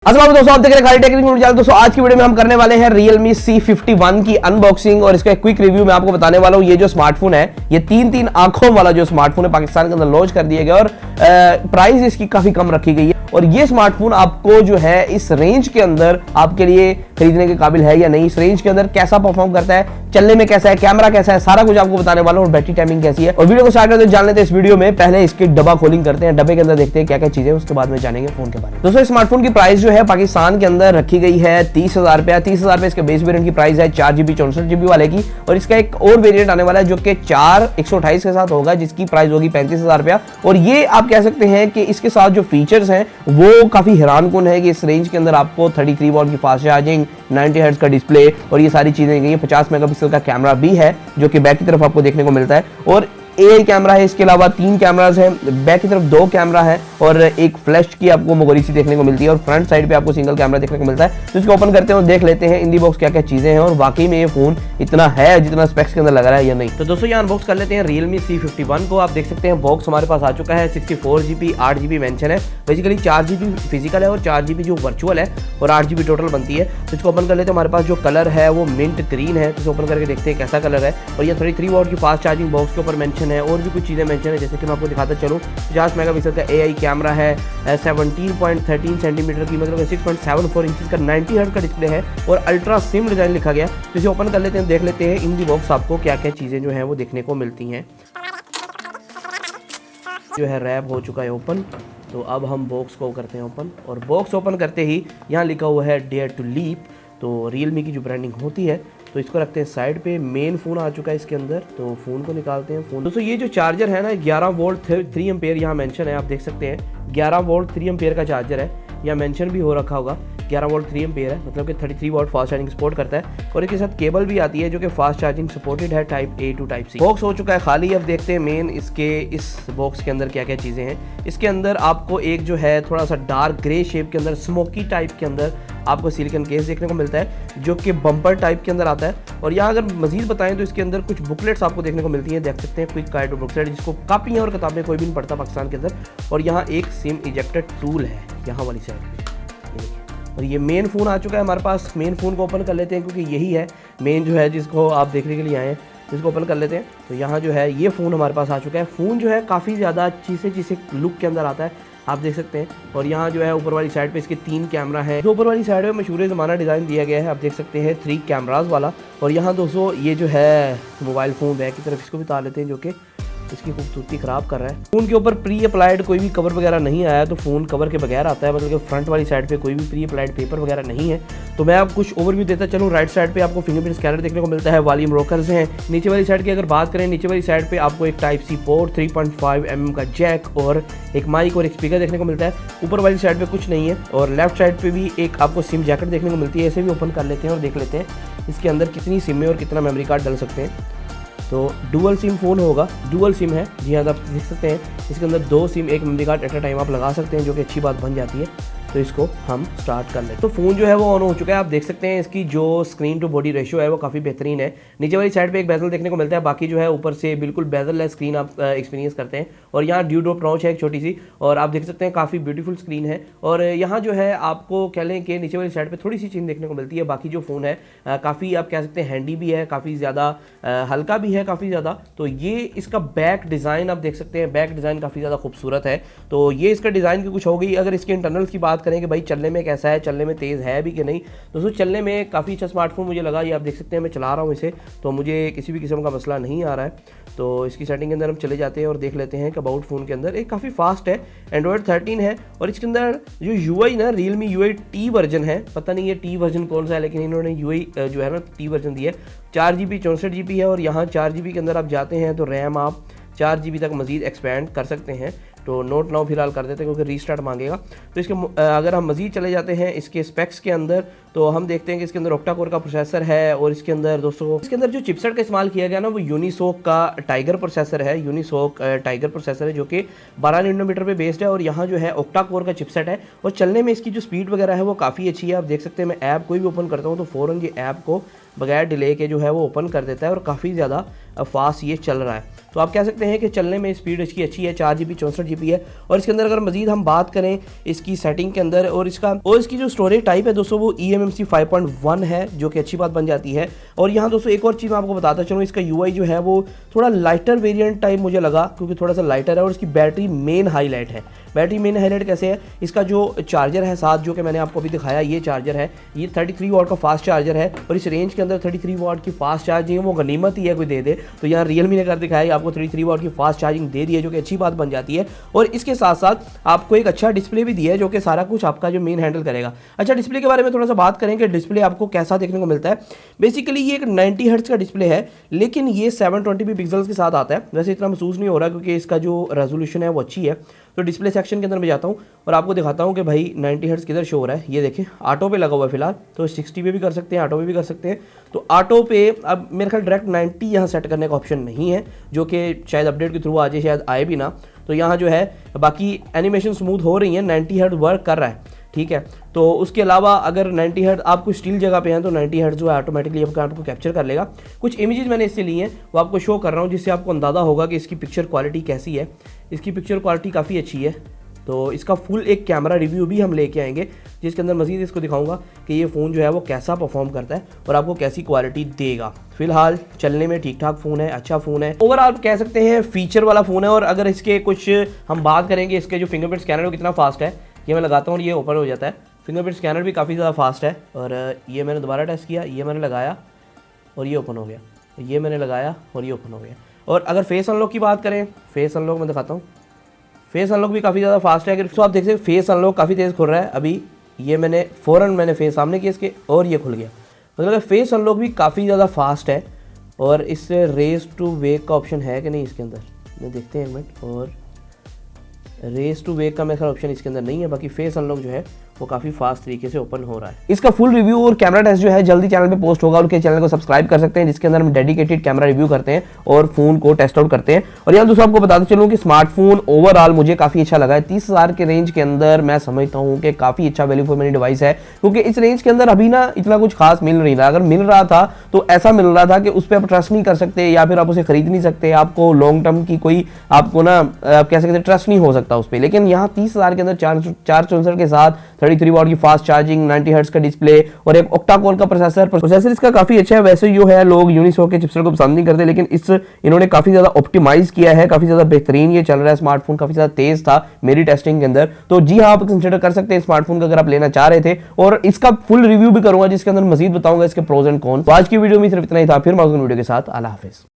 अस्सलाम दोस्तों, आप देख रहे हैं खाली टेक्निकल। दोस्तों आज की वीडियो में हम करने वाले हैं Realme C51 की अनबॉक्सिंग और इसका क्विक रिव्यू मैं आपको बताने वाला हूं। ये जो स्मार्टफोन है ये तीन आंखों वाला जो स्मार्टफोन है पाकिस्तान के अंदर लॉन्च कर दिया गया और प्राइस इसकी काफी कम रखी गई है और ये स्मार्टफोन आपको जो है इस रेंज के अंदर आपके लिए खरीदने के काबिल है या नहीं, इस रेंज के अंदर कैसा परफॉर्म करता है, चलने में कैसा है, कैमरा कैसा है, सारा कुछ आपको बताने वाला हूं और बैटरी टाइमिंग कैसी है। और वीडियो को स्टार्ट करते जान लेते हैं इस वीडियो में। पहले इसकी डब्बा खोलिंग करते हैं, डब्बे के अंदर देखते हैं क्या क्या चीजें, उसके बाद में जानेंगे फोन के बारे में। दोस्तों स्मार्टफोन की प्राइस जो है पाकिस्तान के अंदर रखी गई है 30,000 रुपया। 30,000 रुपए इसके बेस वेरिएंट की प्राइस है 4GB 64GB वाले की और इसका एक और वेरिएंट आने वाला है जो कि 4/128 के साथ होगा जिसकी प्राइस होगी 35,000 रुपया। और ये आप कह सकते हैं कि इसके साथ जो फीचर्स हैं वो काफी हैरानकुन है कि इस रेंज के अंदर आपको 33 वॉट की फास्ट चार्जिंग, 90 हर्ट्ज का डिस्प्ले और ये सारी चीजें गई है। 50 मेगापिक्सल का कैमरा भी है जो कि बैक की तरफ आपको देखने को मिलता है और AI कैमरा है। इसके अलावा 3 कैमरास हैं, बैक की तरफ 2 कैमरा है और एक फ्लैश की आपको मोगोरी सी देखने को मिलती है और फ्रंट साइड पे आपको सिंगल कैमरा देखने को मिलता है। तो इसको ओपन करते हैं और देख लेते हैं इन दी बॉक्स क्या क्या चीजें हैं और वाकई में ये फोन इतना है जितना स्पेक्स के अंदर लग रहा है या नहीं। तो दोस्तों यहाँ अनबॉक्स कर लेते हैं Realme C51 को। आप देख सकते हैं बॉक्स हमारे पास आ चुका है। 64GB 8GB मेंशन है, बेसिकली 4GB फिजिकल है और 4GB जो वर्चुअल है और 8GB टोटल बनती है। तो इसको ओपन कर लेते हैं। हमारे पास जो कलर है वो मिंट ग्रीन है, तो ओपन करके देखते हैं कैसा कलर है। और ये 33 वॉट की फास्ट चार्जिंग बॉक्स के ऊपर मेंशन है और भी कुछ चीजें मेंशन है जैसे कि मैं आपको दिखाता चलूँ। 50 मेगापिक्सल का AI कैमरा है, 17.13 सेंटीमीटर की मतलब 6.74 इंच का 90 हर्ट्ज का डिस्प्ले है और अल्ट्रा सिम डिजाइन लिखा गया। तो इसे ओपन कर लेते हैं, देख लेते हैं इन दी बॉक्स आपको क्या क्या चीजें जो है वो देखने को मिलती हैं। जो है रैप हो चुका है ओपन। तो अब हम बॉक्स को करते हैं ओपन और बॉक्स ओपन करते ही यहाँ लिखा हुआ है डेयर टू लीप। तो Realme की जो ब्रांडिंग होती है तो इसको रखते हैं साइड पे। मेन फ़ोन आ चुका है इसके अंदर, तो फ़ोन को निकालते हैं। फ़ोन दोस्तों ये जो चार्जर है ना 11 वोल्ट 3 एम्पेयर यहाँ मेंशन है, आप देख सकते हैं 11 वोल्ट 3 एम्पेयर का चार्जर है। यहाँ मेंशन भी हो रखा होगा 11 वोल्ट 3 एम्पेयर है, मतलब कि 33 वॉट फास्ट चार्जिंग सपोर्ट करता है और इसके साथ केबल भी आती है जो कि फास्ट चार्जिंग सपोर्टेड है type A to type C। Box हो चुका है खाली। अब देखते हैं मेन इसके इस बॉक्स के अंदर क्या क्या चीज़ें हैं। इसके अंदर आपको एक जो है थोड़ा सा डार्क ग्रे शेप के अंदर स्मोकी टाइप के अंदर आपको सिलिकॉन केस देखने को मिलता है जो कि बम्पर टाइप के अंदर आता है। और यहाँ अगर मजीद बताएं तो इसके अंदर कुछ बुकलेट्स आपको देखने को मिलती हैं, देख सकते हैं क्विक गाइड बुकलेट जिसको कापियाँ और किताबें कोई भी नहीं पढ़ता पाकिस्तान के अंदर। और यहाँ एक सिम इजेक्टर टूल है यहाँ वाली साइड पे। और ये मेन फ़ोन आ चुका है हमारे पास। मेन फ़ोन को ओपन कर लेते हैं क्योंकि यही है मेन जो है जिसको आप देखने के लिए आए हैं। इसको ओपन कर लेते हैं। तो यहाँ जो है ये फ़ोन हमारे पास आ चुका है। फ़ोन जो है काफ़ी ज़्यादा चीसे लुक के अंदर आता है, आप देख सकते हैं। और यहाँ जो है ऊपर वाली साइड पे इसके 3 कैमरा है। जो ऊपर वाली साइड में मशहूर ज़माना डिज़ाइन दिया गया है, आप देख सकते हैं 3 कैमराज वाला। और यहाँ दोस्तों ये जो है मोबाइल फ़ोन बैक की तरफ इसको भी उतार लेते हैं जो कि इसकी खूबसूरती खराब कर रहा है। फ़ोन के ऊपर प्री अप्लाइड कोई भी कवर वगैरह नहीं आया, तो फ़ोन कवर के बगैर आता है, मतलब कि फ्रंट वाली साइड पे कोई भी प्री अप्लाइड पेपर वगैरह नहीं है। तो मैं आपको कुछ ओवरव्यू देता चलूँ। राइट साइड पे आपको फिंगरप्रिंट स्कैनर देखने को मिलता है, वॉल्यूम रोकर्स हैं। नीचे वाली साइड की अगर बात करें, नीचे वाली साइड पे आपको एक टाइप C पोर्ट, 3.5 mm का जैक और एक माइक और एक स्पीकर देखने को मिलता है। ऊपर वाली साइड पे कुछ नहीं है और लेफ्ट साइड पे भी एक आपको सिम जैकेट देखने को मिलती है। ऐसे भी ओपन कर लेते हैं और देख लेते हैं इसके अंदर कितनी सिम है और कितना मेमोरी कार्ड डल सकते हैं। तो डुअल सिम फ़ोन होगा, डुअल सिम है जी हाँ, आप देख सकते हैं इसके अंदर 2 सिम एक memory card at a time आप लगा सकते हैं जो कि अच्छी बात बन जाती है। तो इसको हम स्टार्ट कर लेते हैं। तो फ़ोन जो है वो ऑन हो चुका है, आप देख सकते हैं इसकी जो स्क्रीन टू बॉडी रेशियो है वो काफ़ी बेहतरीन है। नीचे वाली साइड पे एक बेजल देखने को मिलता है, बाकी जो है ऊपर से बिल्कुल बेजल लेस स्क्रीन आप एक्सपीरियंस करते हैं। और यहाँ ड्यू ड्रॉप नॉच है एक छोटी सी और आप देख सकते हैं काफ़ी ब्यूटीफुल स्क्रीन है। और यहाँ जो है आपको कह लें कि नीचे वाली साइड पर थोड़ी सी चीज़ देखने को मिलती है। बाकी जो फ़ोन है काफ़ी आप कह सकते हैं हैंडी भी है, काफ़ी ज़्यादा हल्का भी है काफ़ी ज़्यादा। तो ये इसका बैक डिज़ाइन आप देख सकते हैं, बैक डिज़ाइन काफ़ी ज़्यादा खूबसूरत है। तो ये इसका डिज़ाइन की कुछ हो गई। अगर इसके इंटरनल्स की बात करें कि भाई चलने में कैसा है, चलने में तेज़ है भी कि नहीं, दोस्तों चलने में काफ़ी अच्छा स्मार्टफोन मुझे लगा। ये आप देख सकते हैं मैं चला रहा हूँ इसे, तो मुझे किसी भी किस्म का मसला नहीं आ रहा है। तो इसकी सेटिंग के अंदर हम चले जाते हैं और देख लेते हैं कि अबाउट फ़ोन के अंदर एक काफ़ी फास्ट है, एंड्रॉयड 13 है। और इसके अंदर जो UI ना Realme UI T वर्जन है, पता नहीं ये T वर्जन कौन सा है, लेकिन इन्होंने UI जो है ना T वर्जन दिया है। 4GB 64GB है और यहाँ 4GB के अंदर आप जाते हैं तो रैम आप 4GB तक मज़ीद एक्सपेंड कर सकते हैं। तो नोट नाउ फिलहाल कर देते हैं क्योंकि रीस्टार्ट मांगेगा। तो इसके अगर हम मज़ीद चले जाते हैं इसके स्पेक्स के अंदर तो हम देखते हैं कि इसके अंदर ऑक्टा कोर का प्रोसेसर है और इसके अंदर दोस्तों इसके अंदर जो चिपसेट का इस्तेमाल किया गया ना वो यूनिसोक का टाइगर प्रोसेसर है। यूनिसोक टाइगर प्रोसेसर है जो कि 12 नैनोमीटर पे बेस्ड है और यहाँ जो है ऑक्टा कोर का चिपसेट है और चलने में इसकी जो स्पीड वगैरह है वो काफ़ी अच्छी है। आप देख सकते हैं मैं ऐप कोई भी ओपन करता हूँ तो फ़ौरन ये ऐप को बगैर डिले के जो है वो ओपन कर देता है और काफ़ी ज़्यादा फास्ट ये चल रहा है। तो आप कह सकते हैं कि चलने में स्पीड इसकी अच्छी है, 4GB 64GB है। और इसके अंदर अगर मजीद हम बात करें इसकी सेटिंग के अंदर और इसकी जो स्टोरेज टाइप है दोस्तों वो eMMC 5.1 है, जो कि अच्छी बात बन जाती है। और यहाँ दोस्तों एक और चीज़ मैं आपको बताता चलूँ, इसका UI जो है वो थोड़ा लाइटर वेरिएंट टाइप मुझे लगा, क्योंकि थोड़ा सा लाइटर है। और इसकी बैटरी मेन हाईलाइट है। बैटरी मेन हाईलाइट कैसे है, इसका जो चार्जर है साथ, जो कि मैंने आपको अभी दिखाया, ये चार्जर है, ये 33 वाट का फास्ट चार्जर है। और इस रेंज के अंदर 33 वाट की फास्ट चार्जिंग वो गनीमत ही है कोई दे दे। तो यहाँ रियलमी ने कर दिखाया, आपको 33 वाट की फास्ट चार्जिंग दे दी है, जो कि अच्छी बात बन जाती है। और इसके साथ साथ आपको एक अच्छा डिस्प्ले भी दिया है, जो कि सारा कुछ आपका जो मेन हैंडल करेगा। अच्छा, डिस्प्ले के बारे में थोड़ा सा बात करें कि डिस्प्ले आपको कैसा देखने को मिलता है। बेसिकली ये एक 90 हर्ट्ज का डिस्प्ले है, लेकिन ये 720p पिक्सल्स के साथ आता है। वैसे इतना महसूस नहीं हो रहा क्योंकि इसका जो रेजोल्यूशन है वो अच्छी है। तो डिस्प्ले सेक्शन के अंदर मैं जाता हूँ और आपको दिखाता हूँ कि भाई 90 हर्ट्ज किधर शो हो रहा है। ये देखें ऑटो पे लगा हुआ है फिलहाल, तो 60 पे भी कर सकते हैं, ऑटो पे भी कर सकते हैं। तो ऑटो पे अब मेरे ख्याल डायरेक्ट 90 यहाँ सेट करने का ऑप्शन नहीं है, जो कि शायद अपडेट के थ्रू आ जाए, शायद आए भी ना। तो यहाँ जो है बाकी एनिमेशन स्मूथ हो रही है, 90 हर्ट्ज वर्क कर रहा है, ठीक है। तो उसके अलावा अगर 90 हर्ट्ज आप कुछ स्टील जगह पे हैं तो 90 हर्ट्ज जो है ऑटोमेटिकली आपको कैप्चर कर लेगा। कुछ इमेजेस मैंने इससे ली हैं, वो आपको शो कर रहा हूँ, जिससे आपको अंदाज़ा होगा कि इसकी पिक्चर क्वालिटी कैसी है। इसकी पिक्चर क्वालिटी काफ़ी अच्छी है। तो इसका फुल एक कैमरा रिव्यू भी हम लेके आएंगे, जिसके अंदर मज़ीद इसको दिखाऊंगा कि ये फ़ोन जो है वो कैसा परफॉर्म करता है और आपको कैसी क्वालिटी देगा। फिलहाल चलने में ठीक ठाक फ़ोन है, अच्छा फ़ोन है, ओवरऑल कह सकते हैं फीचर वाला फ़ोन है। और अगर इसके कुछ हम बात करेंगे, इसके जो फिंगरप्रिंट स्कैनर वो कितना फास्ट है, ये मैं लगाता हूँ और ये ओपन हो जाता है। फिंगरप्रिंट स्कैनर भी काफ़ी ज़्यादा फास्ट है। और ये मैंने दोबारा टेस्ट किया, ये मैंने लगाया और ये ओपन हो गया, ये मैंने लगाया और ये ओपन हो गया। और अगर फेस अनलॉक की बात करें, फेस अनलॉक मैं दिखाता हूँ, फेस अनलॉक भी काफ़ी ज़्यादा फास्ट है। अगर तो आप देख सकते फेस अनलॉक काफ़ी तेज़ खुल रहा है। अभी ये मैंने फ़ौरन मैंने फेस सामने किया इसके और ये खुल गया। मतलब फेस अनलॉक भी काफ़ी ज़्यादा फास्ट है। और इससे रेस टू वेक का ऑप्शन है कि नहीं इसके अंदर, मैं देखते हैं एक मिनट। और रेस टू वेक का मेरे ख्याल ऑप्शन इसके अंदर नहीं है। बाकी फेस अनलॉक जो है वो काफ़ी फास्ट तरीके से ओपन हो रहा है। इसका फुल रिव्यू और कैमरा टेस्ट जो है जल्दी चैनल पे पोस्ट होगा, उनके चैनल को सब्सक्राइब कर सकते हैं, जिसके अंदर हम डेडिकेटेड कैमरा रिव्यू करते हैं और फोन को टेस्ट आउट करते हैं। और यहाँ दोस्तों आपको बताते चलूँ कि स्मार्टफोन ओवरऑल मुझे काफ़ी अच्छा लगा है। 30,000 के रेंज के अंदर मैं समझता हूँ कि काफ़ी अच्छा वैल्यू फॉर मनी डिवाइस है, क्योंकि इस रेंज के अंदर अभी ना इतना कुछ खास मिल नहीं रहा। अगर मिल रहा था तो ऐसा मिल रहा था कि उस पर आप ट्रस्ट नहीं कर सकते या फिर आप उसे खरीद नहीं सकते, आपको लॉन्ग टर्म की कोई आपको ना आप कह सकते ट्रस्ट नहीं हो सकता उस पर। लेकिन यहाँ 30,000 के अंदर 464 के साथ 33 वाट की फास्ट चार्जिंग, 90 हर्ट्ज का डिस्प्ले और एक ऑक्टा कोर का प्रोसेसर इसका काफी अच्छा है। वैसे जो है लोग यूनिसॉक के चिपसेट को पसंद नहीं करते, लेकिन इन्होंने काफी ज्यादा ऑप्टिमाइज किया है, काफी ज्यादा बेहतरीन ये चल रहा है। स्मार्टफोन काफी ज्यादा तेज था मेरी टेस्टिंग के अंदर। तो जी हाँ, आप कंसिडर कर सकते हैं स्मार्टफोन का अगर आप लेना चाह रहे थे। और इसका फुल रिव्यू भी करूंगा, जिसके अंदर मजीद बताऊंगा इसके प्रोज एंड कॉन्स। तो आज की वीडियो में सिर्फ इतना ही था, फिर मैं वीडियो के साथ। अल्लाह हाफिज।